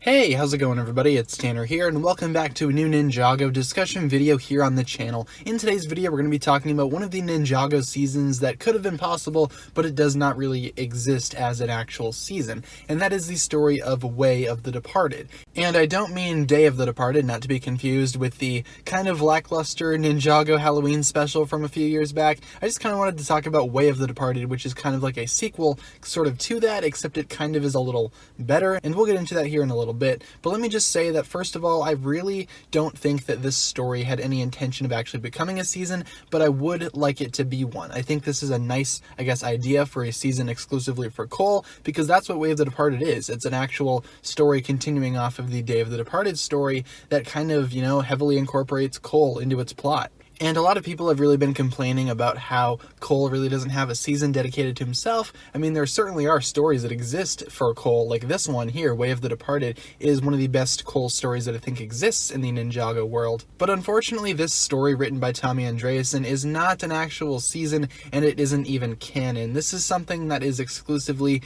Hey, how's it going everybody? It's Tanner here, and welcome back to a new Ninjago discussion video here on the channel. In today's video, we're going to be talking about one of the Ninjago seasons that could have been possible, but it does not really exist as an actual season, and that is the story of Way of the Departed. And I don't mean Day of the Departed, not to be confused with the kind of lackluster Ninjago Halloween special from a few years back. I just kind of wanted to talk about Way of the Departed, which is kind of like a sequel sort of to that, except it kind of is a little better, and we'll get into that here in a little bit. But let me just say that first of all, I really don't think that this story had any intention of actually becoming a season, but I would like it to be one. I think this is a nice, idea for a season exclusively for Cole, because that's what Way of the Departed is. It's an actual story continuing off of the Day of the Departed story that kind of, heavily incorporates Cole into its plot. And a lot of people have really been complaining about how Cole really doesn't have a season dedicated to himself. I mean, there certainly are stories that exist for Cole, like this one here, Way of the Departed, is one of the best Cole stories that I think exists in the Ninjago world. But unfortunately, this story written by Tommy Andreasen is not an actual season, and it isn't even canon. This is something that is exclusively,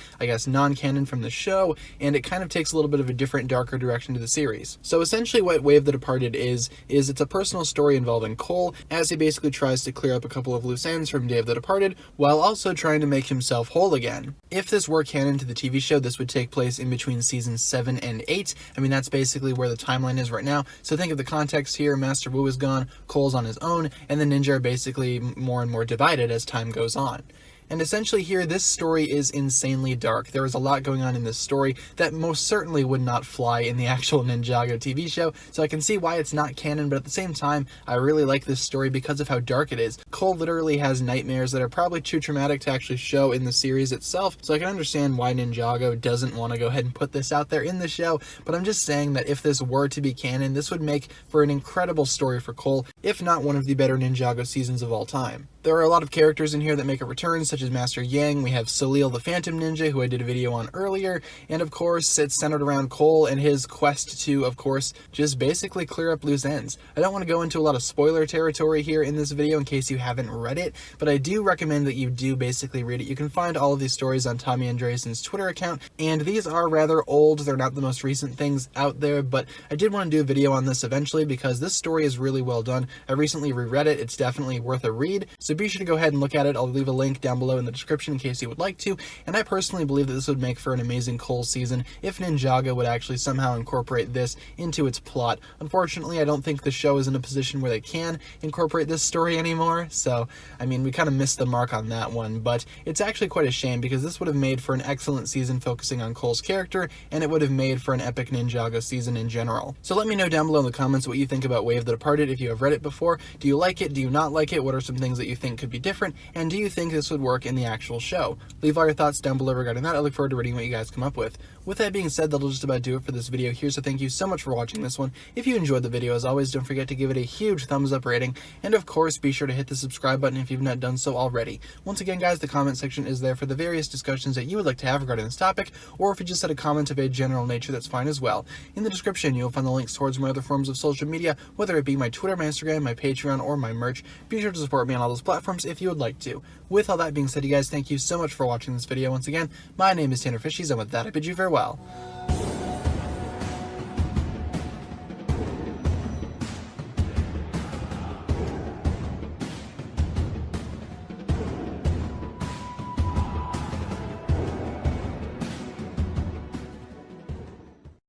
non-canon from the show, and it kind of takes a little bit of a different, darker direction to the series. So essentially what Way of the Departed is it's a personal story involving Cole, as he basically tries to clear up a couple of loose ends from Day of the Departed, while also trying to make himself whole again. If this were canon to the TV show, this would take place in between seasons 7 and 8. I mean, that's basically where the timeline is right now. So think of the context here: Master Wu is gone, Cole's on his own, and the ninja are basically more and more divided as time goes on. And essentially here, this story is insanely dark. There is a lot going on in this story that most certainly would not fly in the actual Ninjago TV show, so I can see why it's not canon, but at the same time, I really like this story because of how dark it is. Cole literally has nightmares that are probably too traumatic to actually show in the series itself, so I can understand why Ninjago doesn't want to go ahead and put this out there in the show, but I'm just saying that if this were to be canon, this would make for an incredible story for Cole, if not one of the better Ninjago seasons of all time. There are a lot of characters in here that make a return, such as Master Yang. We have Salil the Phantom Ninja, who I did a video on earlier, and of course it's centered around Cole and his quest to, of course, just basically clear up loose ends. I don't want to go into a lot of spoiler territory here in this video in case you haven't read it, but I do recommend that you do basically read it. You can find all of these stories on Tommy Andreasen's Twitter account, and these are rather old. They're not the most recent things out there, but I did want to do a video on this eventually because this story is really well done. I recently reread it. It's definitely worth a read, so be sure to go ahead and look at it. I'll leave a link down below in the description in case you would like to, and I personally believe that this would make for an amazing Cole season if Ninjago would actually somehow incorporate this into its plot. Unfortunately, I don't think the show is in a position where they can incorporate this story anymore, so, I mean, we kind of missed the mark on that one, but it's actually quite a shame because this would have made for an excellent season focusing on Cole's character, and it would have made for an epic Ninjago season in general. So let me know down below in the comments what you think about Way of the Departed if you have read it before. Do you like it? Do you not like it? What are some things that you think could be different, and do you think this would work in the actual show? Leave all your thoughts down below regarding that. I look forward to reading what you guys come up with. With that being said, that'll just about do it for this video here, so thank you so much for watching this one. If you enjoyed the video, as always, don't forget to give it a huge thumbs up rating, and of course, be sure to hit the subscribe button if you've not done so already. Once again, guys, the comment section is there for the various discussions that you would like to have regarding this topic, or if you just had a comment of a general nature, that's fine as well. In the description, you'll find the links towards my other forms of social media, whether it be my Twitter, my Instagram, my Patreon, or my merch. Be sure to support me on all those platforms if you would like to. With all that being said, you guys, thank you so much for watching this video. Once again, my name is TannerFishies, and with that, I bid you farewell.